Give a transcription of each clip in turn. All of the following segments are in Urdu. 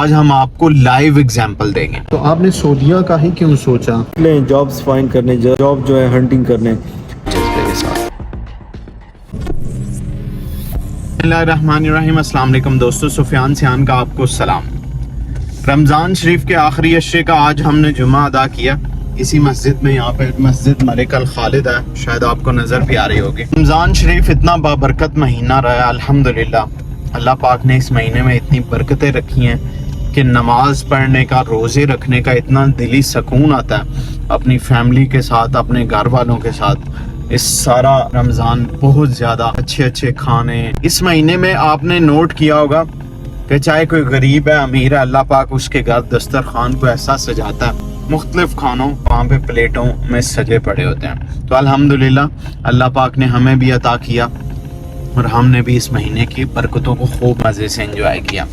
آج ہم آپ کو لائیو ایگزامپل دیں گے. تو آپ نے سعودیہ کا ہی کیوں سوچا؟ جابس فائنڈ کرنے، جاب جو ہے ہنٹنگ کرنے. جذبے کے ساتھ. بسم اللہ الرحمن الرحیم. السلام علیکم دوستو، سفیان سیان کا آپ کو سلام. رمضان شریف کے آخری عشرے کا آج ہم نے جمعہ ادا کیا اسی مسجد میں. یہاں پہ مسجد ملک الخالد ہے، شاید آپ کو نظر بھی آ رہی ہوگی. رمضان شریف اتنا بابرکت مہینہ رہا الحمدللہ. اللہ پاک نے اس مہینے میں اتنی برکتیں رکھی ہیں کہ نماز پڑھنے کا، روزے رکھنے کا اتنا دلی سکون آتا ہے اپنی فیملی کے ساتھ، اپنے گھر والوں کے ساتھ. اس سارا رمضان بہت زیادہ اچھے کھانے. اس مہینے میں آپ نے نوٹ کیا ہوگا کہ چاہے کوئی غریب ہے امیر ہے، اللہ پاک اس کے گھر دسترخوان کو ایسا سجاتا ہے، مختلف کھانوں وہاں پہ پلیٹوں میں سجے پڑے ہوتے ہیں. تو الحمدللہ اللہ پاک نے ہمیں بھی عطا کیا اور ہم نے بھی اس مہینے کی برکتوں کو خوب مزے سے انجوائے کیا.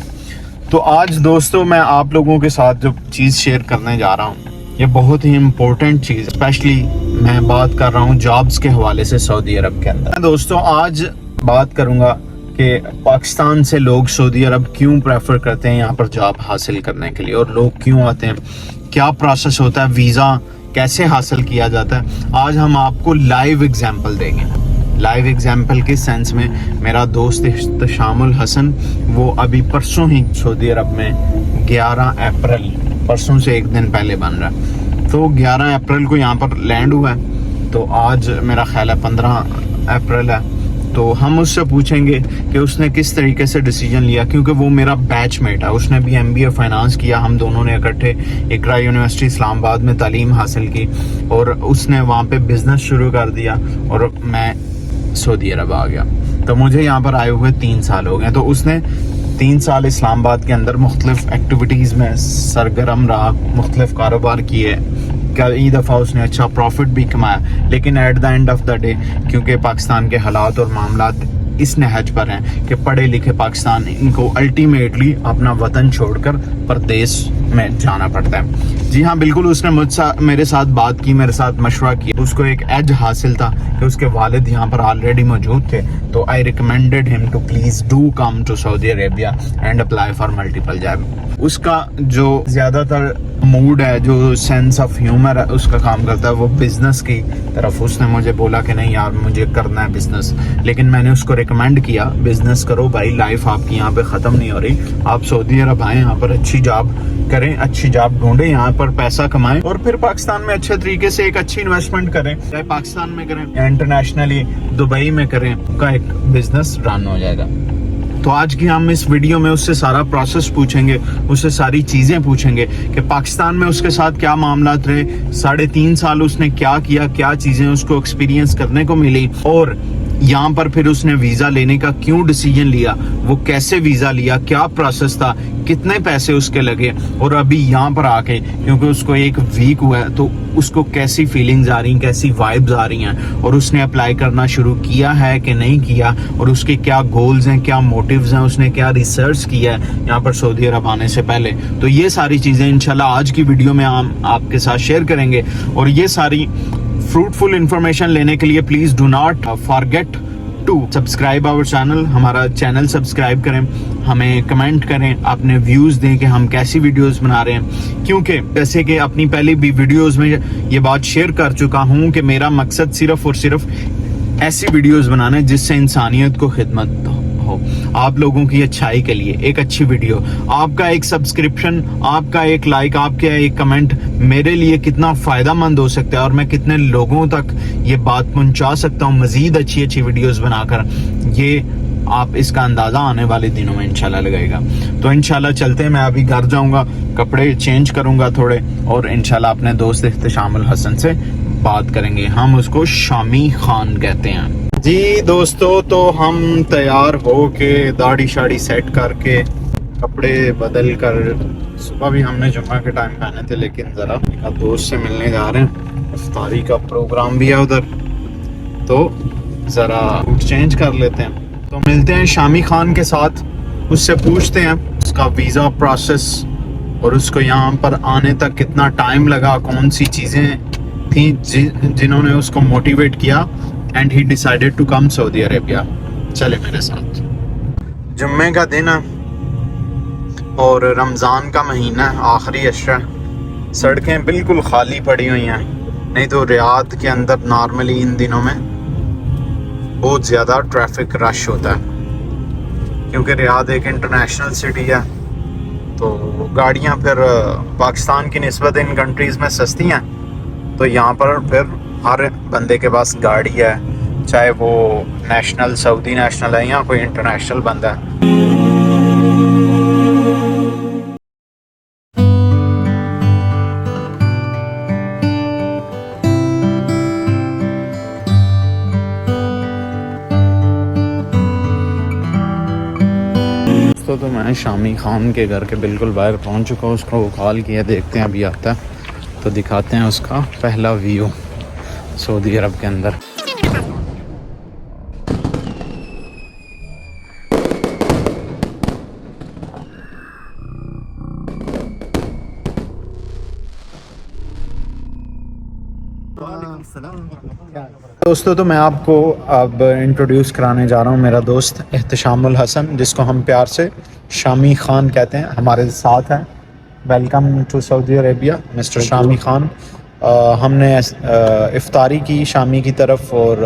تو آج دوستو میں آپ لوگوں کے ساتھ جو چیز شیئر کرنے جا رہا ہوں یہ بہت ہی امپورٹنٹ چیز، اسپیشلی میں بات کر رہا ہوں جابز کے حوالے سے سعودی عرب کے اندر. دوستو آج بات کروں گا کہ پاکستان سے لوگ سعودی عرب کیوں پریفر کرتے ہیں یہاں پر جاب حاصل کرنے کے لیے، اور لوگ کیوں آتے ہیں، کیا پروسیس ہوتا ہے، ویزا کیسے حاصل کیا جاتا ہے. آج ہم آپ کو لائیو ایگزامپل دیں گے. لائیو ایگزامپل کے سینس میں میرا دوست احتشام الحسن وہ ابھی پرسوں ہی سعودی عرب میں 11 اپریل، پرسوں سے ایک دن پہلے بن رہا ہے، تو 11 اپریل کو یہاں پر لینڈ ہوا ہے. تو آج میرا خیال ہے 15 اپریل ہے. تو ہم اس سے پوچھیں گے کہ اس نے کس طریقے سے ڈیسیجن لیا، کیونکہ وہ میرا بیچ میٹ ہے. اس نے بھی MBA فائنانس کیا، ہم دونوں نے اکٹھے اقرا یونیورسٹی اسلام آباد میں تعلیم حاصل کی، اور اس نے وہاں پہ بزنس شروع کر دیا اور میں سعودی عرب آ گیا. تو مجھے یہاں پر آئے ہوئے 3 سال ہو گئے. تو اس نے 3 سال اسلام آباد کے اندر مختلف ایکٹیویٹیز میں سرگرم رہا، مختلف کاروبار کیے، کئی دفعہ اس نے اچھا پروفٹ بھی کمایا. لیکن at the end of the day کیونکہ پاکستان کے حالات اور معاملات اس نہج پر ہیں کہ پڑھے لکھے پاکستان ان کو الٹیمیٹلی اپنا وطن چھوڑ کر پردیس میں جانا پڑتا ہے. جی ہاں بالکل، اس نے میرے ساتھ بات کی، میرے ساتھ مشورہ کیا. اس کو ایک ایج حاصل تھا کہ اس کے والد یہاں پر آلریڈی موجود تھے. تو I recommended him to please do come to Saudi Arabia and apply for multiple job. اس کا جو زیادہ تر موڈ ہے، جو سینس آف ہیومر ہے اس کا کام کرتا ہے وہ بزنس کی طرف. اس نے مجھے بولا کہ نہیں یار مجھے کرنا ہے بزنس، لیکن میں نے اس کو ریکمینڈ کیا بزنس کرو بھائی، لائف آپ کی یہاں پہ ختم نہیں ہو رہی. آپ سعودی عرب آئیں، یہاں پر اچھی جاب کریں، اچھی جاب ڈھونڈیں، یہاں پر پیسہ کمائیں، اور پھر پاکستان میں اچھے طریقے سے ایک اچھی انویسٹمنٹ کریں، چاہے پاکستان میں کریں یا انٹرنیشنلی دبئی میں کریں، کا ایک بزنس رن ہو جائے گا. تو آج کی ہم اس ویڈیو میں اس سے سارا پروسیس پوچھیں گے، اس سے ساری چیزیں پوچھیں گے کہ پاکستان میں اس کے ساتھ کیا معاملات رہے، 3.5 سال اس نے کیا کیا، کیا چیزیں اس کو ایکسپیرینس کرنے کو ملی، اور یہاں پر پھر اس نے ویزا لینے کا کیوں ڈیسیجن لیا، وہ کیسے ویزا لیا، کیا پروسیس تھا، کتنے پیسے اس کے لگے، اور ابھی یہاں پر آ کے کیونکہ اس کو 1 ویک ہوا ہے تو اس کو کیسی فیلنگز آ رہی ہیں، کیسی وائبز آ رہی ہیں، اور اس نے اپلائی کرنا شروع کیا ہے کہ نہیں کیا، اور اس کے کیا گولز ہیں، کیا موٹیوز ہیں، اس نے کیا ریسرچ کیا ہے یہاں پر سعودی عرب آنے سے پہلے. تو یہ ساری چیزیں انشاءاللہ آج کی ویڈیو میں ہم آپ کے ساتھ شیئر کریں گے. اور یہ ساری فروٹفل انفارمیشن لینے کے لیے please do not forget to subscribe our channel. ہمارا چینل سبسکرائب کریں، ہمیں کمنٹ کریں، اپنے ویوز دیں کہ ہم کیسی ویڈیوز بنا رہے ہیں. کیونکہ جیسے کہ اپنی پہلی بھی ویڈیوز میں یہ بات شیئر کر چکا ہوں کہ میرا مقصد صرف اور صرف ایسی ویڈیوز بنانا ہے جس سے انسانیت کو خدمت ہو، آپ لوگوں کی اچھائی کے لیے. ایک اچھی ویڈیو، آپ کا ایک سبسکرپشن، آپ کا ایک لائک، آپ کا ایک کمنٹ میرے لیے کتنا فائدہ مند ہو سکتا ہے، اور میں کتنے لوگوں تک یہ بات پہنچا سکتا ہوں مزید اچھی ویڈیوز بنا کر، یہ آپ اس کا اندازہ آنے والے دنوں میں انشاءاللہ لگائے گا. تو انشاءاللہ چلتے ہیں، میں ابھی گھر جاؤں گا، کپڑے چینج کروں گا تھوڑے، اور انشاءاللہ اپنے دوست احتشام الحسن سے بات کریں گے. ہم اس کو شامی خان کہتے ہیں. جی دوستو، تو ہم تیار ہو کے داڑھی شاڑی سیٹ کر کے کپڑے بدل کر، صبح بھی ہم نے جمعہ کے ٹائم پہنے تھے لیکن ذرا دوست سے ملنے جا رہے ہیں، افطاری کا پروگرام بھی ہے ادھر، تو ذرا سوٹ چینج کر لیتے ہیں. تو ملتے ہیں شامی خان کے ساتھ، اس سے پوچھتے ہیں اس کا ویزا پروسیس اور اس کو یہاں پر آنے تک کتنا ٹائم لگا، کون سی چیزیں تھیں جنہوں نے اس کو موٹیویٹ کیا، and he decided to come Saudi Arabia. چلے میرے ساتھ. جمعے کا دن ہے، اور رمضان کا مہینہ ہے، آخری عشرہ، سڑکیں بالکل خالی پڑی ہوئی ہیں. نہیں تو ریاض کے اندر نارملی ان دنوں میں بہت زیادہ ٹریفک رش ہوتا ہے، کیونکہ ریاض ایک انٹرنیشنل سٹی ہے، تو گاڑیاں پھر پاکستان کی نسبت ان کنٹریز میں سستی ہیں، تو یہاں پر پھر ہر بندے کے پاس گاڑی ہے، چاہے وہ نیشنل سعودی نیشنل ہے یا کوئی انٹرنیشنل بندہ ہے. تو میں شامی خان کے گھر کے بالکل باہر پہنچ چکا ہوں. اس کو کال کیا، دیکھتے ہیں ابھی آتا ہے تو دکھاتے ہیں اس کا پہلا ویو سعودی عرب کے اندر. دوستو تو میں آپ کو اب انٹروڈیوس کرانے جا رہا ہوں میرا دوست احتشام الحسن، جس کو ہم پیار سے شامی خان کہتے ہیں، ہمارے ساتھ ہیں. Welcome to Saudi Arabia mister Shami Khan. ہم نے افطاری کی شامی کی طرف، اور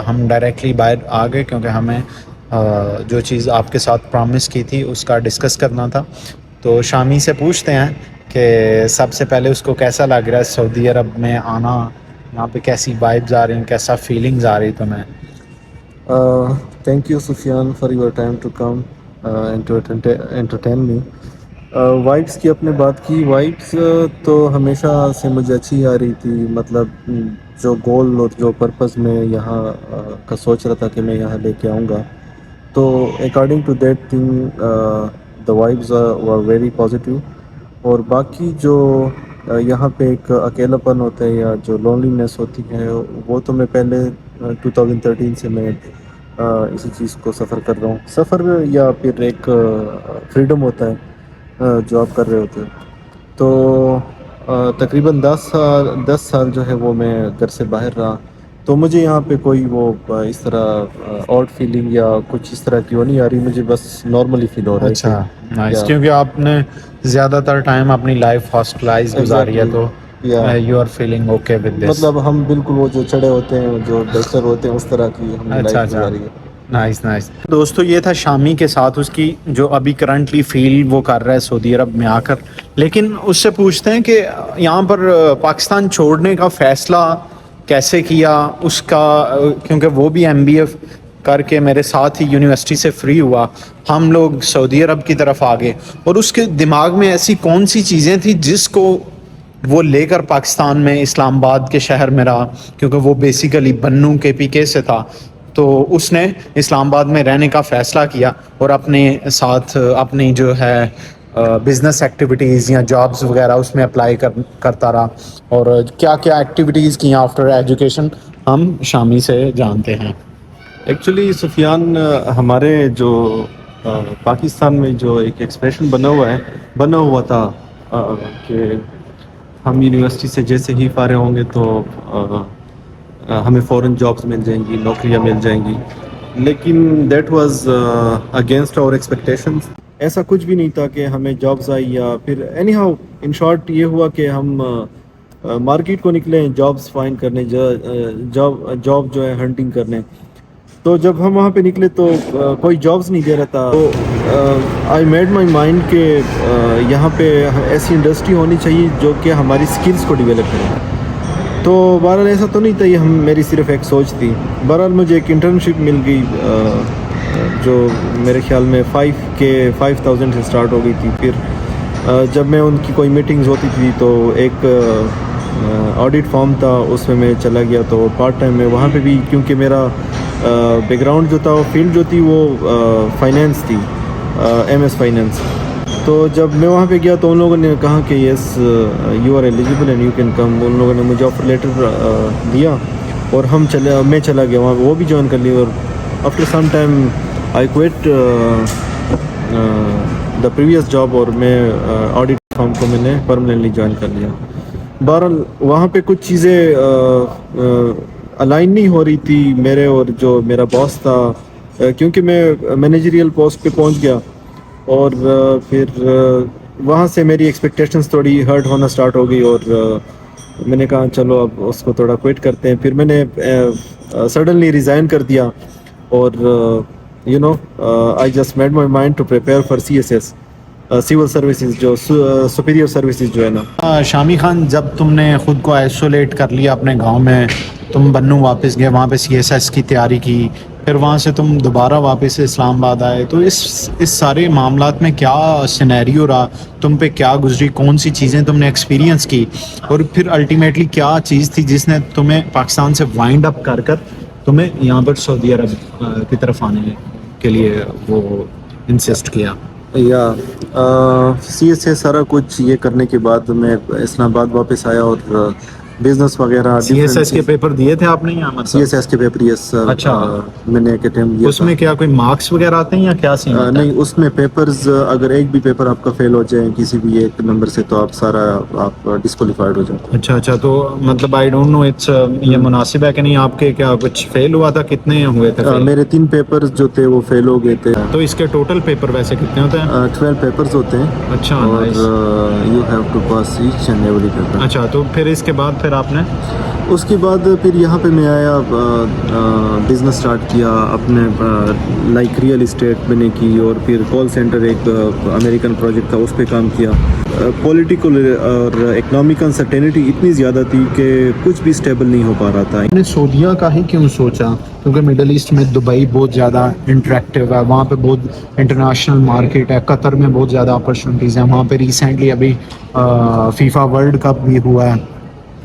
ہم ڈائریکٹلی باہر آ گئے کیونکہ ہمیں جو چیز آپ کے ساتھ پرامس کی تھی اس کا ڈسکس کرنا تھا. تو شامی سے پوچھتے ہیں کہ سب سے پہلے اس کو کیسا لگ رہا ہے سعودی عرب میں آنا، یہاں پہ کیسی وائبز آ رہی ہیں، کیسا فیلنگز آ رہی تمہیں؟ Thank you Sufyan for your time to come and to entertain me. Vibes کی اپنے بات کی، وائبس تو ہمیشہ سے مجھے اچھی آ رہی تھی. مطلب جو گول اور جو پرپز میں یہاں کا سوچ رہا تھا کہ میں یہاں لے کے آؤں گا، تو according to that thing the vibes were very positive. اور باقی جو یہاں پہ ایک اکیلا پن ہوتا ہے یا جو لونلینس ہوتی ہے، وہ تو میں پہلے 2013 سے میں اسی چیز کو سفر کر رہا ہوں. سفر یا پھر ایک فریڈم ہوتا ہے جو آپ کر رہے ہوتے ہیں. تو تقریباً 10 سال جو ہے وہ میں گھر سے باہر رہا، تو مجھے یہاں پہ کوئی وہ اس طرح آؤٹ فیلنگ یا کچھ اس طرح کی وہ نہیں آ رہی. مجھے بس نارملی فیل ہو رہا ہے. اچھا نائس، کیونکہ آپ نے زیادہ تر ٹائم اپنی لائف ہاسٹلائز گزاری ہے، تو you are feeling okay with this. مطلب ہم بالکل وہ جو چڑھے ہوتے ہیں، جو بیچلر ہوتے ہیں، اس طرح کی ہم نے لائف گزاری ہے. Nice nice. دوستو یہ تھا شامی کے ساتھ اس کی جو ابھی کرنٹلی فیل وہ کر رہا ہے سعودی عرب میں آ کر. لیکن اس سے پوچھتے ہیں کہ یہاں پر پاکستان چھوڑنے کا فیصلہ کیسے کیا اس کا، کیونکہ وہ بھی ایم بی اے کر کے میرے ساتھ ہی یونیورسٹی سے فری ہوا، ہم لوگ سعودی عرب کی طرف آ گئے، اور اس کے دماغ میں ایسی کون سی چیزیں تھیں جس کو وہ لے کر پاکستان میں اسلام آباد کے شہر میں رہا، کیونکہ وہ بیسیکلی بنو کے پی کے سے تھا. تو اس نے اسلام آباد میں رہنے کا فیصلہ کیا اور اپنے ساتھ اپنی جو ہے بزنس ایکٹیویٹیز یا جابس وغیرہ اس میں اپلائی کرتا رہا. اور کیا کیا ایکٹیویٹیز کی آفٹر ایجوکیشن ہم شامی سے جانتے ہیں. ایکچولی سفیان، ہمارے جو پاکستان میں جو ایک ایکسپریشن بنا ہوا تھا کہ ہم یونیورسٹی سے جیسے ہی فارغ ہوں گے تو ہمیں فوراً جابس مل جائیں گی، نوکریاں مل جائیں گی. لیکن that was against our expectations. ایسا کچھ بھی نہیں تھا کہ ہمیں جابس آئی، یا پھر اینی ہاؤ ان شارٹ یہ ہوا کہ ہم مارکیٹ کو نکلے جابس فائنڈ کرنے، جاب جو ہے ہنٹنگ کرنے. تو جب ہم وہاں پہ نکلے تو کوئی جابس نہیں دے رہا تھا. تو آئی میڈ مائی مائنڈ کہ یہاں پہ ایسی انڈسٹری ہونی چاہیے جو کہ ہماری سکلز کو ڈیولپ کرے. تو بہرحال ایسا تو نہیں تھا، یہ میری صرف ایک سوچ تھی. بہرحال مجھے ایک انٹرنشپ مل گئی جو میرے خیال میں 5,000 سے سٹارٹ ہو گئی تھی. پھر جب میں ان کی کوئی میٹنگز ہوتی تھی تو ایک آڈٹ فارم تھا، اس میں چلا گیا. تو پارٹ ٹائم میں وہاں پہ بھی، کیونکہ میرا بیک گراؤنڈ جو تھا، وہ فیلڈ جو تھی وہ فائنینس تھی، ایم ایس فائنینس. تو جب میں وہاں پہ گیا تو ان لوگوں نے کہا کہ yes you are eligible and you can come. ان لوگوں نے مجھے آفر لیٹر دیا اور میں چلا گیا وہاں، وہ بھی جوائن کر لی. اور after some time I quit the previous job, اور میں آڈٹ فارم کو میں نے پرماننٹلی جوائن کر لیا. بہرحال وہاں پہ کچھ چیزیں الائن نہیں ہو رہی تھی میرے اور جو میرا باس تھا، کیونکہ میں مینیجریل پوسٹ پہ پہنچ گیا اور پھر وہاں سے میری ایکسپیکٹیشنس تھوڑی ہرٹ ہونا سٹارٹ ہو گئی اور میں نے کہا چلو اب اس کو تھوڑا کوئٹ کرتے ہیں. پھر میں نے سڈنلی ریزائن کر دیا اور I just made my mind to prepare for CSS civil services جو سپیریئر سروسز جو ہے نا. شامی خان، جب تم نے خود کو آئسولیٹ کر لیا اپنے گاؤں میں، تم بنو واپس گئے، وہاں پہ CSS کی تیاری کی، پھر وہاں سے تم دوبارہ واپس اسلام آباد آئے، تو اس سارے معاملات میں کیا سینیریو رہا، تم پہ کیا گزری، کون سی چیزیں تم نے ایکسپیرینس کی، اور پھر الٹیمیٹلی کیا چیز تھی جس نے تمہیں پاکستان سے وائنڈ اپ کر تمہیں یہاں پر سعودی عرب کی طرف آنے کے لیے وہ انسسٹ کیا؟ یا CSS سارا کچھ یہ کرنے کے بعد میں اسلام آباد واپس آیا اور بزنس وغیرہ. CSS کے پیپر دیے تھے آپ نے یا مطلب؟ CSS کے پیپر یس سر. اچھا. میں نے ایک اٹیمپٹ دیا. اس میں کیا کوئی مارکس وغیرہ آتے ہیں یا کیا سین ہوتا ہے؟ نہیں، اس میں پیپرز اگر ایک بھی پیپر آپ کا فیل ہو جائے کسی بھی ایک نمبر سے تو آپ سارا آپ ڈسکوالیفائڈ ہو جائیں. اچھا تو مطلب آئی ڈونٹ نو یہ مناسب ہے کہ نہیں، آپ کے کیا کچھ فیل ہوا تھا؟ کتنے ہوئے تھے؟ میرے 3 پیپرز جو تھے وہ فیل ہو گئے تھے. تو اس کے ٹوٹل پیپر ویسے کتنے ہوتے ہیں؟ 12 پیپرز ہوتے ہیں. اچھا. اور you have to pass each and every paper. اچھا، تو پھر اس کے بعد پھر آپ نے اس کے بعد پھر یہاں پہ میں آیا، بزنس سٹارٹ کیا اپنے، لائک ریئل اسٹیٹ میں نے کی، اور پھر کال سینٹر ایک امریکن پروجیکٹ تھا اس پہ کام کیا. پولیٹیکل اور اکنامک انسرٹینٹی اتنی زیادہ تھی کہ کچھ بھی اسٹیبل نہیں ہو پا رہا تھا. نے سعودیہ کا ہی کیوں سوچا؟ کیونکہ مڈل ایسٹ میں دبئی بہت زیادہ انٹریکٹیو ہے، وہاں پہ بہت انٹرنیشنل مارکیٹ ہے، قطر میں بہت زیادہ اپرچونیٹیز ہیں، وہاں پہ ریسنٹلی ابھی فیفا ورلڈ کپ بھی ہوا ہے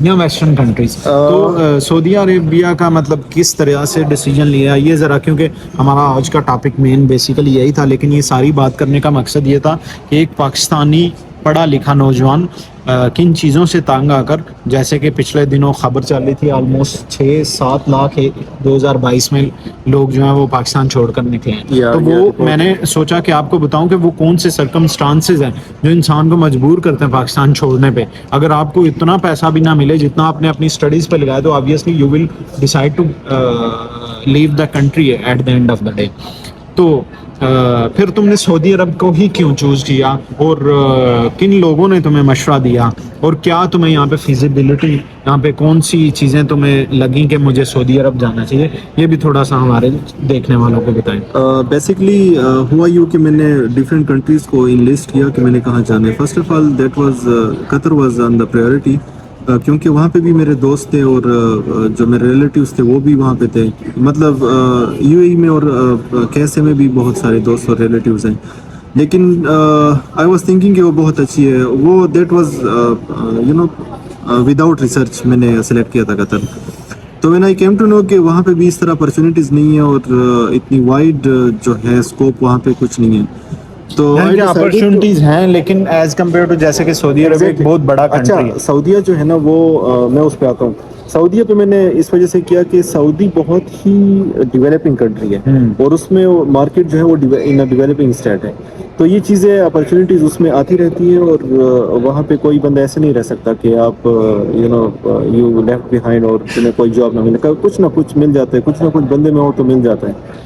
یا ویسٹرن کنٹریز. تو سعودی عربیہ کا مطلب کس طرح سے ڈیسیجن لیا یہ ذرا، کیونکہ ہمارا آج کا ٹاپک مین بیسیکلی یہی تھا، لیکن یہ ساری بات کرنے کا مقصد یہ تھا کہ ایک پاکستانی پڑھا لکھا نوجوان کن چیزوں سے تانگ آ کر، جیسے کہ پچھلے دنوں خبر چل رہی تھی آلموسٹ 6-7 لاکھ 2022 میں لوگ جو ہیں وہ پاکستان چھوڑ کر نکلے ہیں. تو وہ میں نے سوچا کہ آپ کو بتاؤں کہ وہ کون سے سرکمسٹانسز ہیں جو انسان کو مجبور کرتے ہیں پاکستان چھوڑنے پہ. اگر آپ کو اتنا پیسہ بھی نہ ملے جتنا آپ نے اپنی اسٹڈیز پہ لگایا تو obviously you will decide to leave the country at the end of the day. تو پھر تم نے سعودی عرب کو ہی کیوں چوز کیا، اور کن لوگوں نے تمہیں مشورہ دیا، اور کیا تمہیں یہاں پہ فیزیبلٹی، یہاں پہ کون سی چیزیں تمہیں لگیں کہ مجھے سعودی عرب جانا چاہیے، یہ بھی تھوڑا سا ہمارے دیکھنے والوں کو بتائیں. بیسکلی ہوا یوں کہ میں نے ڈفرینٹ کنٹریز کو انلسٹ کیا کہ میں نے کہاں جانا ہے. First of all that was Qatar was on the priority, کیونکہ وہاں پہ بھی میرے دوست تھے اور جو میرے ریلیٹیوز تھے وہ بھی وہاں پہ تھے. مطلب UAE میں اور KSA میں بھی بہت سارے دوست اور ریلیٹیوز ہیں، لیکن آئی واز تھنکنگ کہ وہ بہت اچھی ہے. وہ دیٹ واز وداؤٹ ریسرچ میں نے سلیکٹ کیا تھا قطر. تو when I came to know کہ وہاں پہ بھی اس طرح اپرچونیٹیز نہیں ہیں اور اتنی وائڈ جو ہے اسکوپ وہاں پہ کچھ نہیں ہے. تو اپرچونیٹیز ہیں لیکن ایز کمپیئر ٹو جیسے کہ سعودی عرب ایک بہت بڑا کنٹری ہے. سعودیہ جو ہے نا وہ میں اس پہ آتا ہوں. سعودیہ پہ میں نے اس وجہ سے کیا کہ سعودی بہت ہی ڈیولپنگ کنٹری ہے اور اس میں مارکیٹ جو ہے وہ ان ڈیولپنگ اسٹیٹ ہے. تو یہ چیزیں اپرچونیٹیز اس میں آتی رہتی ہیں اور وہاں پہ کوئی بندہ ایسے نہیں رہ سکتا کہ آپ یو لیفٹ بیہائنڈ اور تمہیں کوئی جاب نہ ملے. کچھ نہ کچھ مل جاتا ہے، کچھ نہ کچھ بندے میں ہو تو مل جاتا ہے.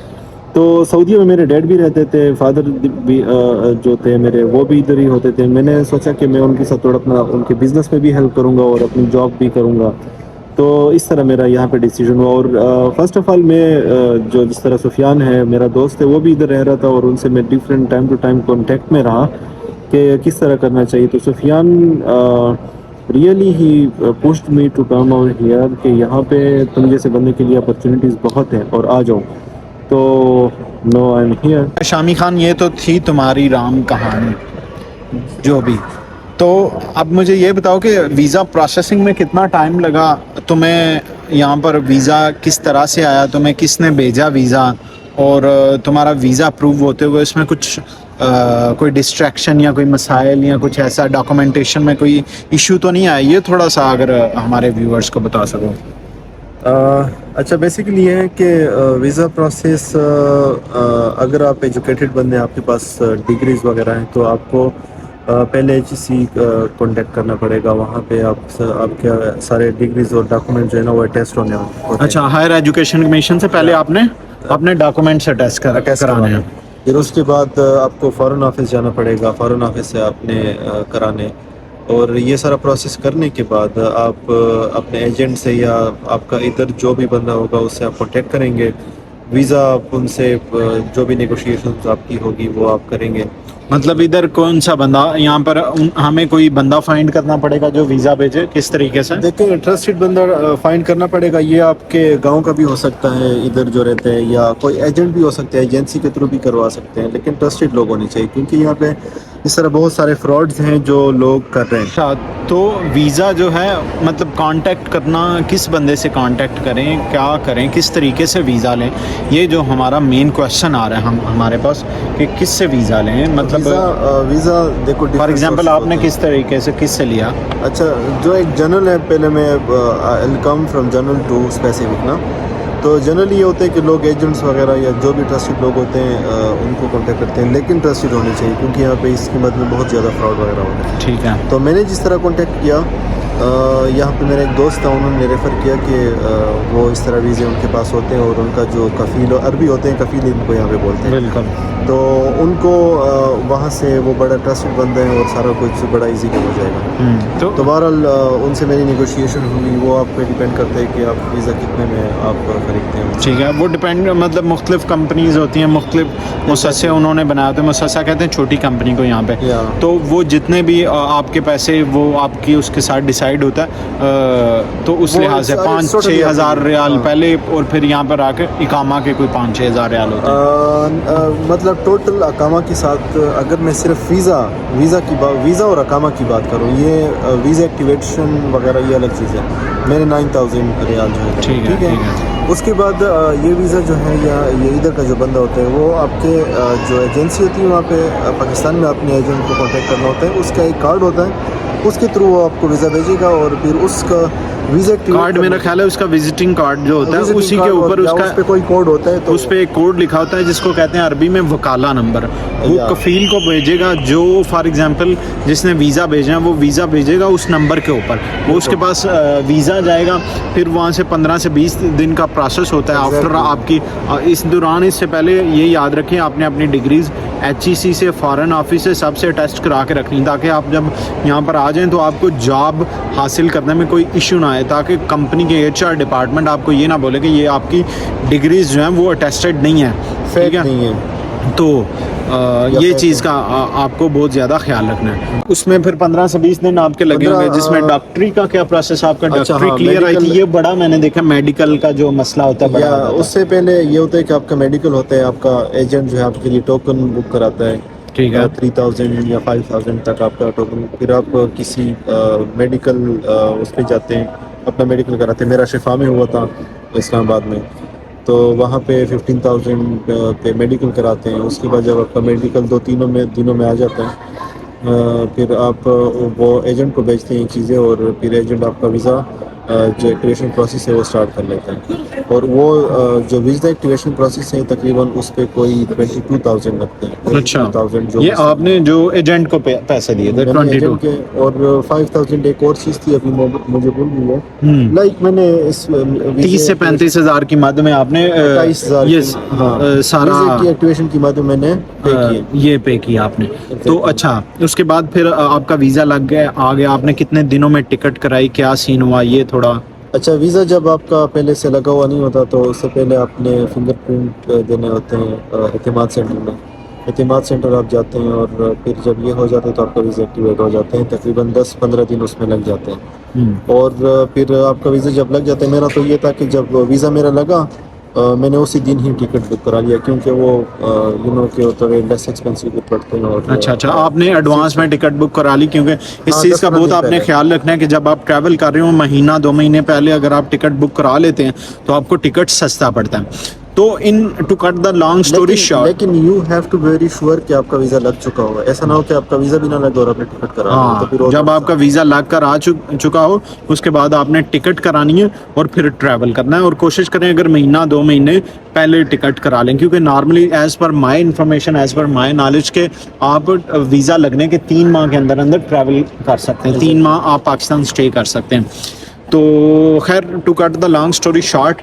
تو سعودیہ میں میرے ڈیڈ بھی رہتے تھے، فادر بھی جو تھے میرے وہ بھی ادھر ہی ہوتے تھے. میں نے سوچا کہ میں ان کے ساتھ تھوڑا اپنا ان کے بزنس میں بھی ہیلپ کروں گا اور اپنی جاب بھی کروں گا. تو اس طرح میرا یہاں پہ ڈیسیجن ہوا. اور فرسٹ آف آل میں جو جس طرح سفیان ہے میرا دوست ہے وہ بھی ادھر رہ رہا تھا اور ان سے میں different time to time contact میں رہا کہ کس طرح کرنا چاہیے. تو Sufyan really he pushed me to come out here کہ یہاں پہ تم جیسے بننے کے لیے اپرچونیٹیز بہت ہیں اور آ جاؤ. تو نو آئی ایم ہیئر. شامی خان، یہ تو تھی تمہاری رام کہانی جو بھی. تو اب مجھے یہ بتاؤ کہ ویزا پروسیسنگ میں کتنا ٹائم لگا تمہیں؟ یہاں پر ویزا کس طرح سے آیا، تمہیں کس نے بھیجا ویزا، اور تمہارا ویزا اپروو ہوتے ہوئے اس میں کچھ کوئی ڈسٹریکشن یا کوئی مسائل یا کچھ ایسا ڈاکومنٹیشن میں کوئی ایشو تو نہیں آیا؟ یہ تھوڑا سا اگر ہمارے ویورز کو بتا سکو. اچھا، بیسیکلی یہ ہے کہ ویزا پروسیس اگر آپ ایجوکیٹڈ بندے ہیں، آپ کے پاس ڈگریز وغیرہ ہیں، تو آپ کو پہلے HEC کانٹیکٹ کرنا پڑے گا. وہاں پہ آپ کے سارے ڈگریز اور ڈاکومنٹ جو ہے نا وہ ٹیسٹ ہونے ہیں. اچھا، ہائر ایجوکیشن کمیشن سے پہلے آپ نے اپنے ڈاکومنٹس اٹیسٹ کرانے ہیں. پھر اس کے بعد آپ کو فارن آفس جانا پڑے گا، فارن آفس سے آپ نے کرانے، اور یہ سارا پروسیس کرنے کے بعد آپ اپنے ایجنٹ سے یا آپ کا ادھر جو بھی بندہ ہوگا اس سے آپ کانٹیکٹ کریں گے، ویزا آپ ان سے جو بھی نیگوشیشنز آپ کی ہوگی وہ آپ کریں گے. مطلب ادھر کون سا بندہ یہاں پر ہمیں کوئی بندہ فائنڈ کرنا پڑے گا جو ویزا بھیجے، کس طریقے سے؟ دیکھیں ٹرسٹڈ بندہ فائنڈ کرنا پڑے گا، یہ آپ کے گاؤں کا بھی ہو سکتا ہے ادھر جو رہتے ہیں، یا کوئی ایجنٹ بھی ہو سکتا ہے، ایجنسی کے تھرو بھی کروا سکتے ہیں، لیکن ٹرسٹڈ لوگ ہونے چاہیے کیونکہ یہاں پہ اس طرح بہت سارے فراڈز ہیں جو لوگ کر رہے ہیں. اچھا، تو ویزا جو ہے مطلب کانٹیکٹ کرنا، کس بندے سے کانٹیکٹ کریں، کیا کریں، کس طریقے سے ویزا لیں، یہ جو ہمارا مین کویشچن آ رہا ہے ہمارے پاس کہ کس سے ویزا لیں. مطلب ویزا دیکھو فار ایگزامپل آپ نے کس طریقے سے کس سے لیا؟ اچھا، جو ایک جنرل ہے، پہلے میں come from general to specific نا. تو جنرلی یہ ہوتا ہے کہ لوگ ایجنٹس وغیرہ یا جو بھی ٹرسٹڈ لوگ ہوتے ہیں ان کو کانٹیکٹ کرتے ہیں، لیکن ٹرسٹڈ ہونے چاہیے کیونکہ یہاں پہ اس کی مد میں بہت زیادہ فراڈ وغیرہ ہوتا ہے. ٹھیک ہے. تو میں نے جس طرح کانٹیکٹ کیا، یہاں پہ میرا ایک دوست تھا، انہوں نے ریفر کیا کہ وہ اس طرح ویزے ان کے پاس ہوتے ہیں، اور ان کا جو کفیل عربی ہوتے ہیں، کفیل ان کو یہاں پہ بولتے ہیں. بالکل. تو ان کو وہاں سے وہ بڑا ٹرسٹڈ بندہ ہے اور سارا کچھ بڑا ایزی ہو جائے گا. تو بہرحال ان سے میری نیگوشیشن ہوئی. وہ آپ پہ ڈپینڈ کرتا ہے کہ آپ ویزا کتنے میں آپ خریدتے ہیں. ٹھیک ہے، وہ ڈپینڈ، مطلب مختلف کمپنیز ہوتی ہیں، مختلف مؤسسے انہوں نے بنایا ہوتے ہیں. مؤسسہ کہتے ہیں چھوٹی کمپنی کو یہاں پہ. تو وہ جتنے بھی آپ کے پیسے وہ آپ کی اس کے ساتھ ڈیسائیڈ ہوتا ہے، تو اس لحاظ سے 5-6 ہزار ریال پہلے، اور پھر یہاں پر آ کے اقامہ کے کوئی 5-6 ہزار ریال ہوتے ہیں. مطلب ٹوٹل اقامہ کے ساتھ اگر میں صرف ویزا اور اقامہ کی بات کروں، یہ ویزا ایکٹیویشن وغیرہ یہ الگ چیز ہے. میرے 9000 ریال جو ہے. ٹھیک ہے. اس کے بعد یہ ویزا جو ہے یا یہ ادھر کا جو بندہ ہوتا ہے، وہ آپ کے جو ایجنسی ہوتی ہے وہاں پہ پاکستان میں اپنے ایجنٹ کو کانٹیکٹ کرنا ہوتا ہے. اس کا ایک کارڈ ہوتا ہے، اس کے تھرو وہ آپ کو ویزا بھیجے گا، اور پھر اس کا ویزا کارڈ، میرا خیال ہے اس کا وزٹنگ کارڈ جو ہوتا ہے اسی کے اوپر اس پہ کوئی کوڈ ہوتا ہے، تو اس پہ ایک کوڈ لکھا ہوتا ہے جس کو کہتے ہیں عربی میں وکالہ نمبر. وہ کفیل کو بھیجے گا، جو فار ایگزامپل جس نے ویزا بھیجا ہے وہ ویزا بھیجے گا اس نمبر کے اوپر. وہ اس کے پاس ویزا جائے گا، پھر وہاں سے 15 سے 20 دن کا پروسیس ہوتا ہے. آفٹر آپ کی اس دوران، اس سے پہلے یہ یاد رکھیں آپ نے اپنی ڈگریز HEC سے، فارن آفس سے، سب سے ٹیسٹ کرا کے رکھنی، تاکہ آپ جب یہاں پر آ جائیں تو آپ کو جاب حاصل کرنے میں کوئی ایشو نہ آئے، تاکہ کمپنی کے HR ڈپارٹمنٹ آپ کو یہ نہ بولے کہ یہ آپ کی ڈگریز جو ہیں وہ اٹیسٹڈ نہیں ہیں. فیک نہیں ہے. تو یہ چیز کا آپ کو بہت زیادہ خیال رکھنا ہے. اس میں پھر 15 سے 20 دن آپ کے لگے ہوں گے، جس میں ڈاکٹری کا کیا پروسیس، آپ کا ڈاکٹری کلیئر آئی تھی. یہ بڑا میں نے دیکھا میڈیکل کا جو مسئلہ ہوتا ہے بڑا. اس سے پہلے یہ ہوتا ہے کہ آپ کا میڈیکل ہوتا ہے، آپ کا ایجنٹ جو ہے آپ کے لیے ٹوکن بک کراتا ہے. ٹھیک ہے. 3000 یا 5000 تک آپ کا ٹوکن. پھر آپ کسی میڈیکل اس پہ جاتے ہیں، اپنا میڈیکل کراتے ہیں. میرا شفا میں ہوا تھا اسلام آباد میں، تو وہاں پہ 15000 پہ میڈیکل کراتے ہیں. اس کے بعد جب آپ کا میڈیکل 2-3 دنوں میں آ جاتا ہے، پھر آپ وہ ایجنٹ کو بھیجتے ہیں چیزیں، اور پھر ایجنٹ آپ کا ویزا جو ایکٹیویشن پروسیس ہے وہ اسٹارٹ کر لیتا ہے. اور وہ جو ویزا ایکٹیویشن پروسیس ہے تقریباً اس پہ کوئی 22,000 لگتے ہیں. اچھا، 22,000 یہ آپ نے جو ایجنٹ کو پیسے دیے تھے 22 کے، اور 5000 ایک اور چیز تھی ابھی مجھے بھول گئی ہے. لائک میں نے اس 30 سے 35 ہزار کی مد میں آپ نے 28,000 سارا کی ایکٹیویشن کی مد میں نے یہ پے کیا آپ نے. تو اچھا، اس کے بعد پھر آپ کا ویزا لگ گیا، آ گیا. آپ نے کتنے دنوں میں ٹکٹ کرائی، کیا سین ہوا یہ تھوڑا؟ اچھا، ویزا جب آپ کا پہلے سے لگا ہوا نہیں ہوتا تو اس سے پہلے آپ نے فنگر پرنٹ دینے ہوتے ہیں اعتماد سینٹر میں. اعتماد سینٹر آپ جاتے ہیں، اور پھر جب یہ ہو جاتا ہے تو آپ کا ویزا ایکٹیویٹ ہو جاتے ہیں. تقریباً 10-15 دن اس میں لگ جاتے ہیں. اور پھر آپ کا ویزا جب لگ جاتا ہے، میرا تو یہ تھا کہ جب ویزا میرا لگا میں نے اسی دن ہی ٹکٹ بک کرا لیا، کیونکہ وہ کہ تھوڑے لیس ایکسپینسو پڑتے ہیں. اور اچھا، آپ نے ایڈوانس میں ٹکٹ بک کرا لی، کیونکہ اس چیز کا بہت آپ نے خیال رکھنا ہے کہ جب آپ ٹریول کر رہے ہو 1-2 مہینے پہلے اگر آپ ٹکٹ بک کرا لیتے ہیں تو آپ کو ٹکٹ سستا پڑتا ہے. تو to cut the long story short, لیکن you have to very sure کہ آپ کا ویزا لگ چکا ہوگا. ایسا نہ ہو کہ آپ کا ویزا بھی نہ لگے اور آپ نے ٹکٹ کرا لی. تو پھر جب آپ کا ویزا لگ کر آ چکا ہو، اس کے بعد آپ نے ٹکٹ کرانی ہے اور پھر ٹریول کرنا ہے. اور کوشش کریں اگر 1-2 مہینے پہلے ٹکٹ کرا لیں، کیونکہ normally as per my information, as per my knowledge کے آپ ویزا لگنے کے 3 ماہ کے اندر ٹریول کر سکتے ہیں. 3 ماہ آپ پاکستان اسٹے کر سکتے ہیں. تو خیر، to cut the long story short,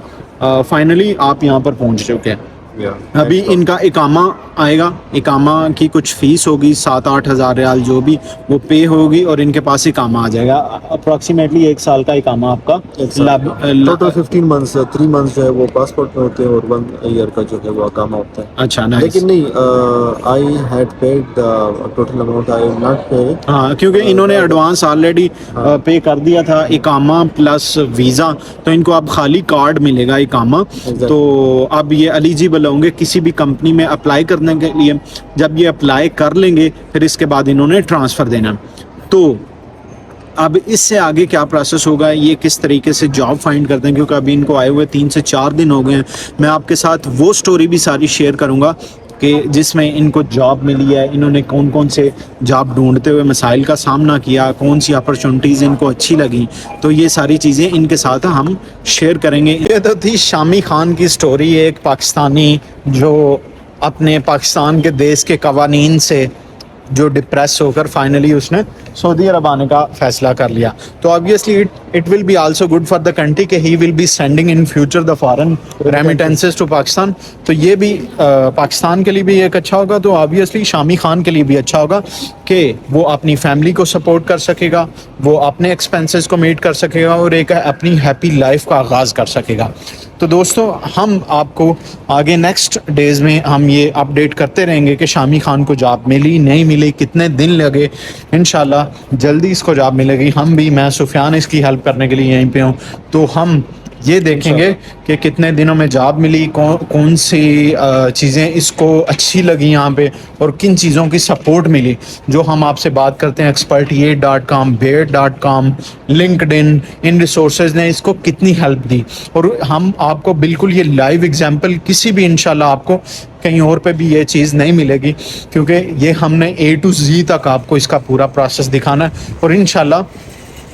finally آپ یہاں پر پہنچ چکے ہیں. ابھی ان کا اقامہ آئے گا, اقامہ کی کچھ فیس ہوگی 7-8 ہزار ریال جو بھی وہ پے ہوگی اور ان کے پاس اقامہ آ جائے گا. اپروکسیمیٹلی 1 سال کا اقامہ آپ کا ٹوٹل 15 months 3 months جو ہے وہ پاسپورٹ میں ہوتے ہیں اور 1 year کا جو ہے وہ اقامہ ہوتا ہے. اچھا نائس. لیکن نہیں, I had paid total amount, I not pay. ہاں کیونکہ انہوں نے ایڈوانس آلریڈی پے کر دیا تھا اقامہ پلس ویزا, تو ان کو اب خالی کارڈ ملے گا اقامہ. تو اب یہ ایلیجیبل ہوں گے کسی بھی کمپنی میں اپلائی کرنے کے لیے. جب یہ اپلائی کر لیں گے پھر اس کے بعد انہوں نے ٹرانسفر دینا. تو اب اس سے آگے کیا پروسیس ہوگا, یہ کس طریقے سے جاب فائنڈ کرتے ہیں, کیونکہ ابھی ان کو آئے ہوئے 3 سے 4 دن ہو گئے ہیں. میں آپ کے ساتھ وہ سٹوری بھی ساری شیئر کروں گا کہ جس میں ان کو جاب ملی ہے, انہوں نے کون کون سے جاب ڈھونڈتے ہوئے مسائل کا سامنا کیا, کون سی اپرچونٹیز ان کو اچھی لگیں. تو یہ ساری چیزیں ان کے ساتھ ہم شیئر کریں گے. یہ تو تھی شامی خان کی سٹوری, ایک پاکستانی جو اپنے پاکستان کے دیش کے قوانین سے جو ڈپریس ہو کر فائنلی اس نے سعودی عرب آنے کا فیصلہ کر لیا. تو obviously it will be also good for the country کہ he will be sending in future the foreign remittances to Pakistan. تو یہ بھی پاکستان کے لیے بھی ایک اچھا ہوگا, تو آبویسلی شامی خان کے لیے بھی اچھا ہوگا کہ وہ اپنی فیملی کو سپورٹ کر سکے گا, وہ اپنے ایکسپینسز کو میٹ کر سکے گا اور ایک اپنی ہیپی لائف کا آغاز کر سکے گا. تو دوستو ہم آپ کو آگے نیکسٹ ڈیز میں ہم یہ اپڈیٹ کرتے رہیں گے کہ شامی خان کو جاب ملی نہیں ملی, کتنے دن لگے. انشاءاللہ جلدی اس کو جاب ملے گی. ہم بھی, میں سفیان اس کی ہیلپ کرنے کے لیے یہیں پہ ہوں, تو ہم یہ دیکھیں گے کہ کتنے دنوں میں جاب ملی, کون سی چیزیں اس کو اچھی لگی یہاں پہ, اور کن چیزوں کی سپورٹ ملی. جو ہم آپ سے بات کرتے ہیں expertiate.com, bear.com, LinkedIn, ان ریسورسز نے اس کو کتنی ہیلپ دی, اور ہم آپ کو بالکل یہ لائیو ایگزامپل کسی بھی انشاءاللہ آپ کو کہیں اور پہ بھی یہ چیز نہیں ملے گی, کیونکہ یہ ہم نے A to Z تک آپ کو اس کا پورا پروسیس دکھانا ہے, اور انشاءاللہ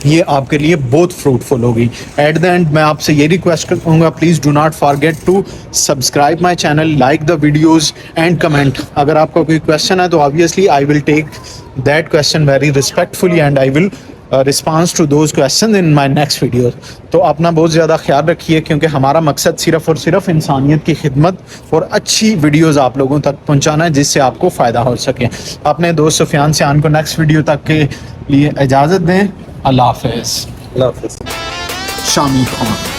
یہ آپ کے لیے بہت فروٹفل ہوگی. ایٹ دا اینڈ میں آپ سے یہ ریکویسٹ کروں گا, please do not forget to subscribe my channel, like the videos and comment. اگر آپ کا کوئی کویشچن ہے تو obviously I will take that question very respectfully and I will response to those questions in my next video. تو اپنا بہت زیادہ خیال رکھیے, کیونکہ ہمارا مقصد صرف اور صرف انسانیت کی خدمت اور اچھی ویڈیوز آپ لوگوں تک پہنچانا ہے جس سے آپ کو فائدہ ہو سکے. اپنے دوست سفیان سیان کو نیکسٹ ویڈیو تک کے لیے اجازت دیں. اللہ حافظ. اللہ حافظ. شامی خان.